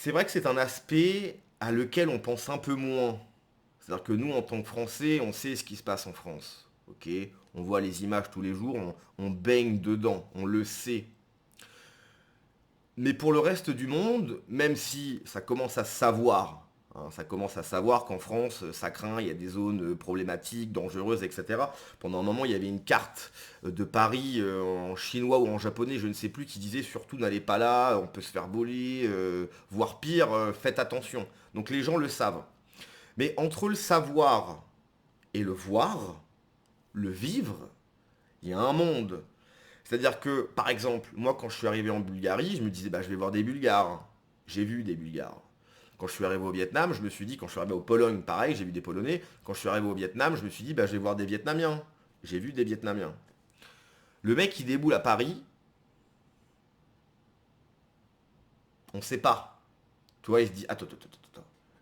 C'est vrai que c'est un aspect à lequel on pense un peu moins. C'est-à-dire que nous, en tant que Français, on sait ce qui se passe en France. Ok, on voit les images tous les jours, on baigne dedans, on le sait. Mais pour le reste du monde, même si ça commence à se savoir, hein, ça commence à savoir qu'en France, ça craint, il y a des zones problématiques, dangereuses, etc. Pendant un moment, il y avait une carte de Paris en chinois ou en japonais, je ne sais plus, qui disait surtout n'allez pas là, on peut se faire voler, voire pire, faites attention. Donc les gens le savent. Mais entre le savoir et le voir, le vivre, il y a un monde. C'est-à-dire que, par exemple, moi quand je suis arrivé en Bulgarie, je me disais, bah, je vais voir des Bulgares. J'ai vu des Bulgares. Quand je suis arrivé au Vietnam, je me suis dit, quand je suis arrivé au Pologne, pareil, j'ai vu des Polonais. Quand je suis arrivé au Vietnam, je me suis dit, bah, je vais voir des Vietnamiens. J'ai vu des Vietnamiens. Le mec qui déboule à Paris, on ne sait pas. Tu vois, il se dit, attends.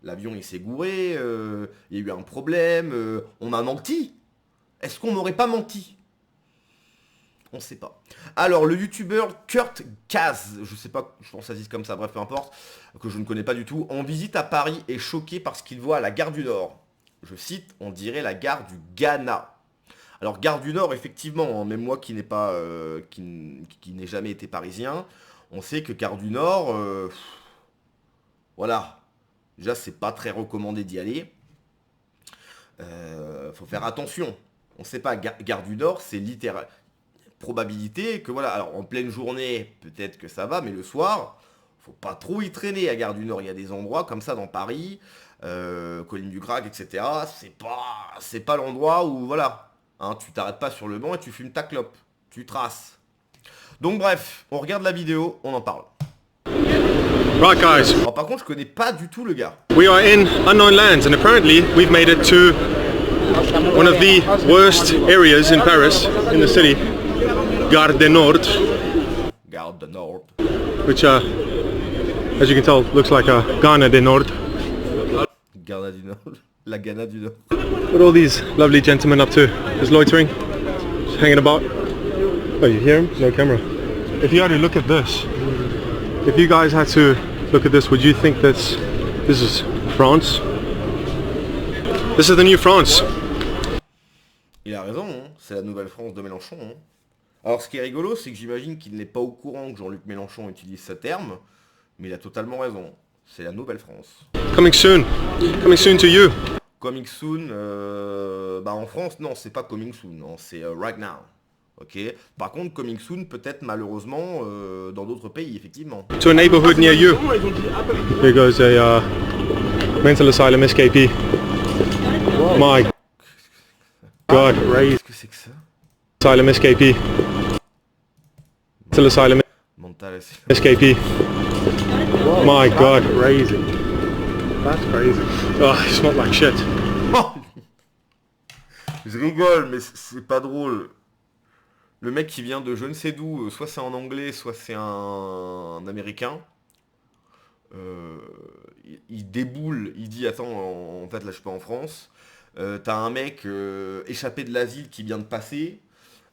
L'avion il s'est gouré, il y a eu un problème, on m'a menti. Est-ce qu'on m'aurait pas menti? On sait pas. Alors, le youtubeur Kurt Kaz, je sais pas, je pense que ça se dit comme ça, bref, peu importe, que je ne connais pas du tout, en visite à Paris est choqué par ce qu'il voit à la gare du Nord. Je cite, on dirait la gare du Ghana. Alors, gare du Nord, effectivement, hein, même moi qui n'ai pas, qui n'ai jamais été parisien, on sait que gare du Nord, voilà, déjà c'est pas très recommandé d'y aller. Faut faire attention. On sait pas, gare du Nord, c'est littéral. Probabilité que voilà, alors en pleine journée, peut-être que ça va, mais le soir, faut pas trop y traîner à Gare du Nord. Il y a des endroits comme ça dans Paris, Colline du Grac, etc. C'est pas l'endroit où voilà, hein, tu t'arrêtes pas sur le banc et tu fumes ta clope, tu traces. Donc bref, on regarde la vidéo, on en parle. Right guys, Alors par contre, je connais pas du tout le gars. we are in unknown lands and apparently we've made it to one of the worst areas in Paris, in the city, Gare du Nord, Gare du Nord. which as you can tell looks like a Ghana du Nord. Gare du Nord. La Ghana du Nord. What are all these lovely gentlemen up to? Just loitering, just hanging about. Oh, you hear him? No camera. If you had to look at this, if you guys had to look at this, would you think that this is France? This is the new France. Il a raison, hein. C'est la nouvelle France de Mélenchon. Hein. Alors ce qui est rigolo, c'est que j'imagine qu'il n'est pas au courant que Jean-Luc Mélenchon utilise ce terme, mais il a totalement raison. C'est la nouvelle France. Coming soon to you. Coming soon, bah en France, non, c'est pas coming soon, non, c'est right now. Ok. Par contre, coming soon, peut-être malheureusement dans d'autres pays, effectivement. To a neighborhood near you. Here goes a mental asylum escapee. My God, Qu'est-ce que c'est que ça? asylum escapee. Mental asylum Mental. escapee. My God, Crazy. That's crazy. oh, you smell like shit. Je rigole, mais c'est pas drôle. Le mec qui vient de je ne sais d'où, soit c'est en anglais, soit c'est un américain. Il déboule, il dit attends, en fait là je suis pas en France. T'as un mec échappé de l'asile qui vient de passer.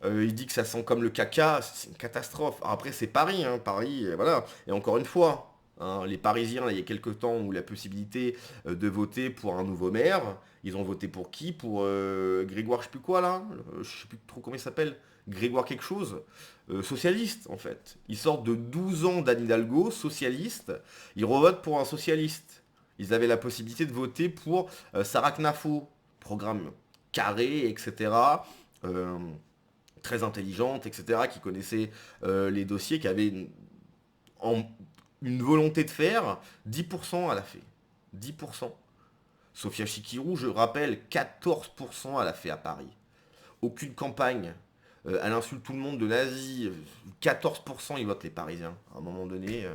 Il dit que ça sent comme le caca, c'est une catastrophe. Alors après c'est Paris, hein, Paris, voilà. Et encore une fois, hein, les Parisiens, là, il y a quelques temps où la possibilité de voter pour un nouveau maire, ils ont voté pour qui? Pour Grégoire je sais plus quoi là, je sais plus trop comment il s'appelle, Grégoire quelque chose, socialiste en fait. Ils sortent de 12 ans d'Anne Hidalgo, socialiste, ils revotent pour un socialiste. Ils avaient la possibilité de voter pour Sarah Knafo, programme carré, etc. Très intelligente, etc., qui connaissait les dossiers, qui avait une volonté de faire, 10% elle a fait. 10%. Sophia Chikirou, je rappelle, 14% elle a fait à Paris. Aucune campagne. Elle insulte tout le monde de nazi. 14% ils votent les Parisiens. À un moment donné.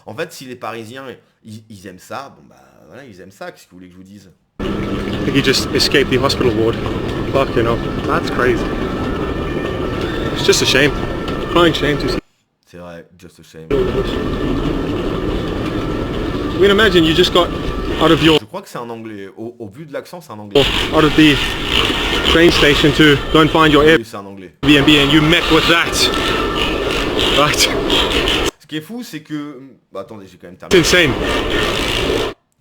En fait, si les Parisiens, ils aiment ça, bon bah voilà, ils aiment ça. Qu'est-ce que vous voulez que je vous dise? I think he just escaped the hospital ward. Fucking hell. That's crazy. It's just a shame. Crying shame to see. C'est vrai, just a shame. I mean, imagine you just got out of your Je crois que c'est un anglais. Au vu de l'accent, c'est un anglais. out of the train station to go and find your Oui, c'est un anglais. Airbnb and you met with that. Right. Ce qui est fou, c'est que... Bah, attendez, j'ai quand même terminé. Insane.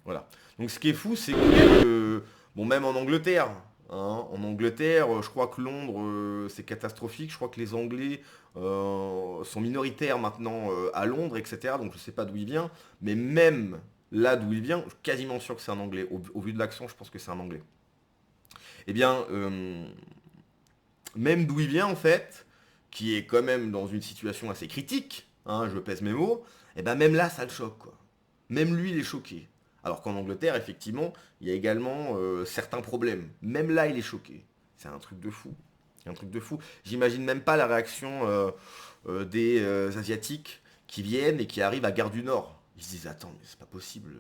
Voilà. Donc ce qui est fou, c'est que... bon, même en Angleterre, hein, en Angleterre, je crois que Londres, c'est catastrophique. Je crois que les Anglais sont minoritaires maintenant à Londres, etc. Donc je sais pas d'où il vient. Mais même là d'où il vient, je suis quasiment sûr que c'est un Anglais. Au vu de l'accent, je pense que c'est un Anglais. Eh bien, même d'où il vient, en fait, qui est quand même dans une situation assez critique, hein, je pèse mes mots, et ben même là, ça le choque, quoi. Même lui, il est choqué. Alors qu'en Angleterre, effectivement, il y a également certains problèmes. Même là, il est choqué. C'est un truc de fou. C'est un truc de fou. J'imagine même pas la réaction des Asiatiques qui viennent et qui arrivent à Gare du Nord. Ils se disent, attends, mais c'est pas possible.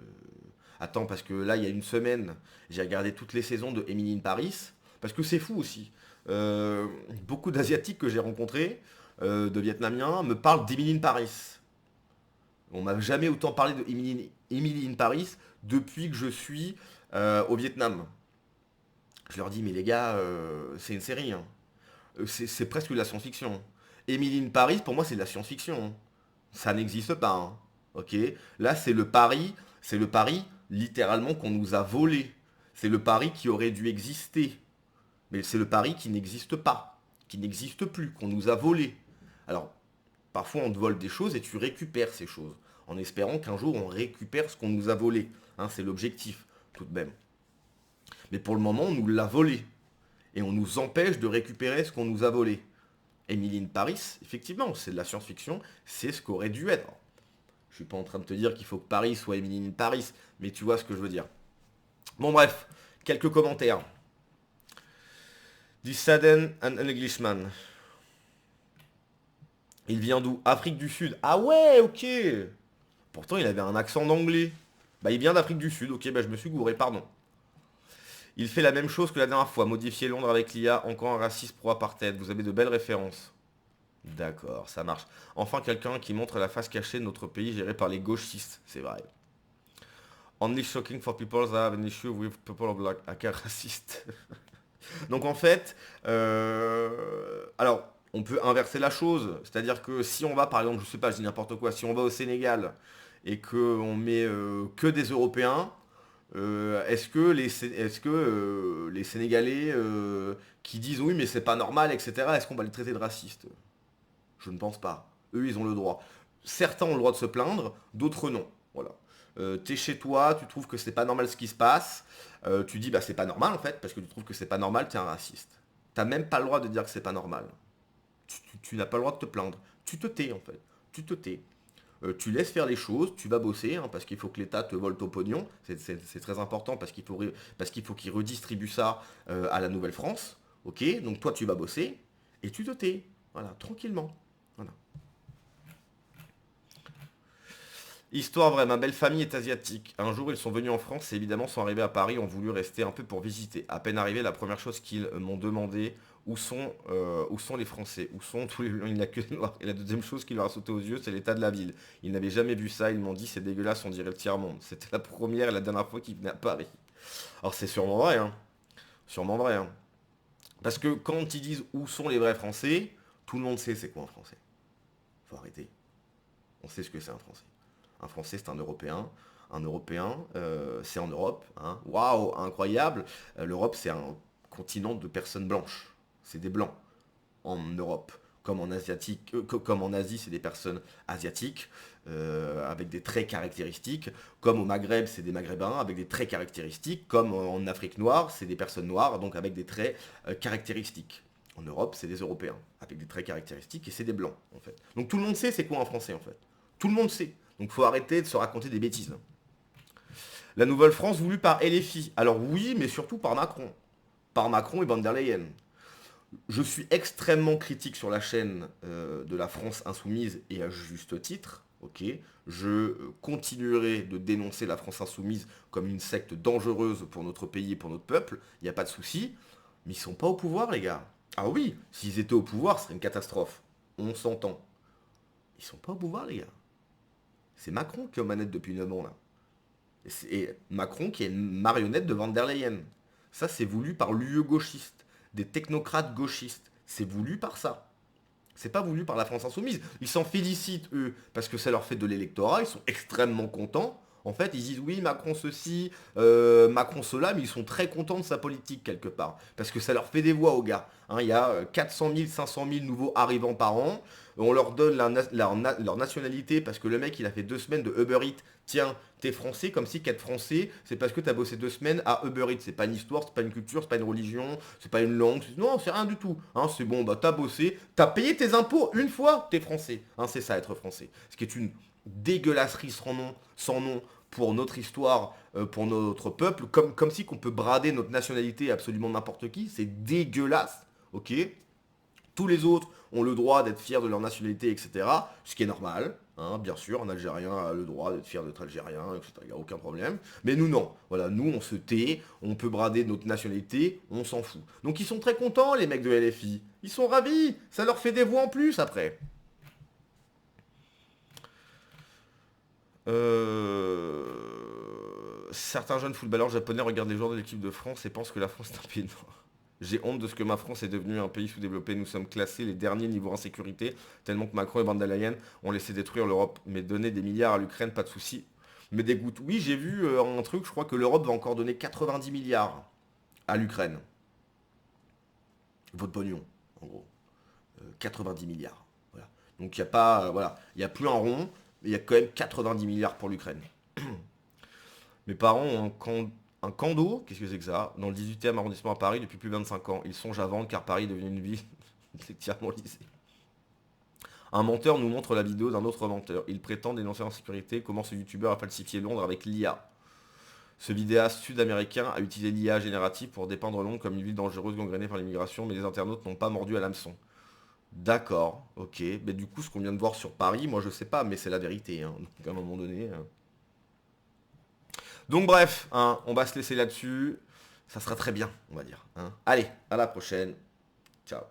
Attends, parce que là, il y a une semaine, j'ai regardé toutes les saisons de Emily in Paris. Parce que c'est fou aussi. Beaucoup d'Asiatiques que j'ai rencontrés, de Vietnamiens, me parlent d'Emily in Paris. On m'a jamais autant parlé de Emily in Paris depuis que je suis au Vietnam. Je leur dis, mais les gars, c'est une série. Hein. C'est presque de la science-fiction. Emily in Paris, pour moi, c'est de la science-fiction. Ça n'existe pas. Hein. Ok. Là, c'est le Paris littéralement qu'on nous a volé. C'est le Paris qui aurait dû exister. Mais c'est le Paris qui n'existe pas, qui n'existe plus, qu'on nous a volé. Alors, parfois on te vole des choses et tu récupères ces choses, en espérant qu'un jour on récupère ce qu'on nous a volé. Hein, c'est l'objectif, tout de même. Mais pour le moment, on nous l'a volé. Et on nous empêche de récupérer ce qu'on nous a volé. Emily in Paris, effectivement, c'est de la science-fiction, c'est ce qu'aurait dû être. Je suis pas en train de te dire qu'il faut que Paris soit Emily in Paris, mais tu vois ce que je veux dire. Bon bref, quelques commentaires. This Sudden an Englishman. Il vient d'où? Afrique du Sud. Ah ouais, ok. Pourtant, il avait un accent d'anglais. Bah, il vient d'Afrique du Sud. Ok, bah, je me suis gouré, pardon. Il fait la même chose que la dernière fois. Modifier Londres avec l'IA. Encore un raciste pro apartheid. Vous avez de belles références. D'accord, ça marche. Enfin, quelqu'un qui montre la face cachée de notre pays géré par les gauchistes. C'est vrai. Only shocking for people that have an issue with people of black. Ah, raciste. Donc en fait, alors on peut inverser la chose, c'est-à-dire que si on va par exemple, je sais pas, je dis n'importe quoi, si on va au Sénégal et qu'on met que des Européens, est-ce que les Sénégalais qui disent oui mais c'est pas normal, etc., est-ce qu'on va les traiter de racistes? Je ne pense pas. Eux ils ont le droit. Certains ont le droit de se plaindre, d'autres non. Voilà. T'es chez toi, tu trouves que c'est pas normal ce qui se passe, tu dis bah c'est pas normal en fait, parce que tu trouves que c'est pas normal, t'es un raciste. T'as même pas le droit de dire que c'est pas normal. Tu n'as pas le droit de te plaindre. Tu te tais en fait. Tu te tais. Tu laisses faire les choses, tu vas bosser, hein, parce qu'il faut que l'État te vole ton pognon. C'est très important parce qu'il faut qu'il redistribue ça à la Nouvelle-France. Ok, donc toi tu vas bosser et tu te tais. Voilà, tranquillement. Voilà. Histoire vraie, ma belle famille est asiatique. Un jour, ils sont venus en France et évidemment sont arrivés à Paris, ont voulu rester un peu pour visiter. À peine arrivés, la première chose qu'ils m'ont demandé, où sont les Français? Où sont tous les blancs? Il n'y a que les noirs. Et la deuxième chose qui leur a sauté aux yeux, c'est l'état de la ville. Ils n'avaient jamais vu ça, ils m'ont dit c'est dégueulasse, on dirait le tiers-monde. C'était la première et la dernière fois qu'ils venaient à Paris. Alors c'est sûrement vrai, hein. Sûrement vrai, hein. Parce que quand ils disent où sont les vrais Français, tout le monde sait c'est quoi un Français. Faut arrêter. On sait ce que c'est un Français. Un Français, c'est un Européen. Un Européen, c'est en Europe. Hein. Waouh, incroyable. L'Europe, c'est un continent de personnes blanches. C'est des blancs en Europe. Comme en Asie, c'est des personnes asiatiques avec des traits caractéristiques. Comme au Maghreb, c'est des Maghrébins avec des traits caractéristiques. Comme en Afrique noire, c'est des personnes noires, donc avec des traits caractéristiques. En Europe, c'est des Européens avec des traits caractéristiques et c'est des blancs, en fait. Donc tout le monde sait c'est quoi un Français, en fait. Tout le monde sait. Donc faut arrêter de se raconter des bêtises. La Nouvelle-France voulue par LFI. Alors oui, mais surtout par Macron. Par Macron et van der Leyen. Je suis extrêmement critique sur la chaîne de la France Insoumise et à juste titre. Ok, je continuerai de dénoncer la France Insoumise comme une secte dangereuse pour notre pays et pour notre peuple. Il n'y a pas de souci. Mais ils sont pas au pouvoir, les gars. Ah oui, s'ils étaient au pouvoir, ce serait une catastrophe. On s'entend. Ils sont pas au pouvoir, les gars. C'est Macron qui est aux manettes depuis 9 ans, là. Et Macron qui est une marionnette de van der Leyen. Ça, c'est voulu par l'UE gauchiste. Des technocrates gauchistes. C'est voulu par ça. C'est pas voulu par la France Insoumise. Ils s'en félicitent, eux, parce que ça leur fait de l'électorat, ils sont extrêmement contents. En fait, ils disent oui, Macron ceci, Macron cela, mais ils sont très contents de sa politique quelque part. Parce que ça leur fait des voix aux gars. Hein, il y a 400 000, 500 000 nouveaux arrivants par an. On leur donne leur nationalité parce que le mec, il a fait 2 semaines de Uber Eats. Tiens, t'es français, comme si qu'être français, c'est parce que t'as bossé 2 semaines à Uber Eats. C'est pas une histoire, c'est pas une culture, c'est pas une religion, c'est pas une langue. Non, c'est rien du tout. Hein, c'est bon, bah t'as bossé, t'as payé tes impôts une fois, t'es français. Hein, c'est ça, être français. Ce qui est une dégueulasserie sans nom pour notre histoire, pour notre peuple, comme si qu'on peut brader notre nationalité à absolument n'importe qui. C'est dégueulasse, ok? Tous les autres ont le droit d'être fiers de leur nationalité, etc. Ce qui est normal, hein, bien sûr, un Algérien a le droit d'être fier d'être Algérien, etc. Il n'y a aucun problème. Mais nous, non. Voilà, nous, on se tait, on peut brader notre nationalité, on s'en fout. Donc ils sont très contents, les mecs de LFI. Ils sont ravis, ça leur fait des voix en plus après. Certains jeunes footballeurs japonais regardent les joueurs de l'équipe de France et pensent que la France est un pays noir. J'ai honte de ce que ma France est devenue un pays sous-développé. Nous sommes classés les derniers niveau insécurité, tellement que Macron et Van der Leyen ont laissé détruire l'Europe. Mais donner des milliards à l'Ukraine, pas de souci. Mais dégoûte. Oui, j'ai vu un truc, je crois que l'Europe va encore donner 90 milliards à l'Ukraine. Votre pognon, en gros. 90 milliards. Voilà. Donc il n'y a pas, voilà, il n'y a plus un rond, mais il y a quand même 90 milliards pour l'Ukraine. Mes parents ont un condo, qu'est-ce que c'est que ça, dans le 18e arrondissement à Paris depuis plus de 25 ans. Ils songent à vendre car Paris est devenu une ville effectivement lycée. Un menteur nous montre la vidéo d'un autre menteur. Il prétend dénoncer l'insécurité, comment ce youtubeur a falsifié Londres avec l'IA. Ce vidéaste sud-américain a utilisé l'IA générative pour dépeindre Londres comme une ville dangereuse gangrénée par l'immigration, mais les internautes n'ont pas mordu à l'hameçon. D'accord, ok. Mais du coup, ce qu'on vient de voir sur Paris, moi je sais pas, mais c'est la vérité. Hein. Donc à un moment donné... Donc bref, hein, on va se laisser là-dessus. Ça sera très bien, on va dire. Hein. Allez, à la prochaine. Ciao.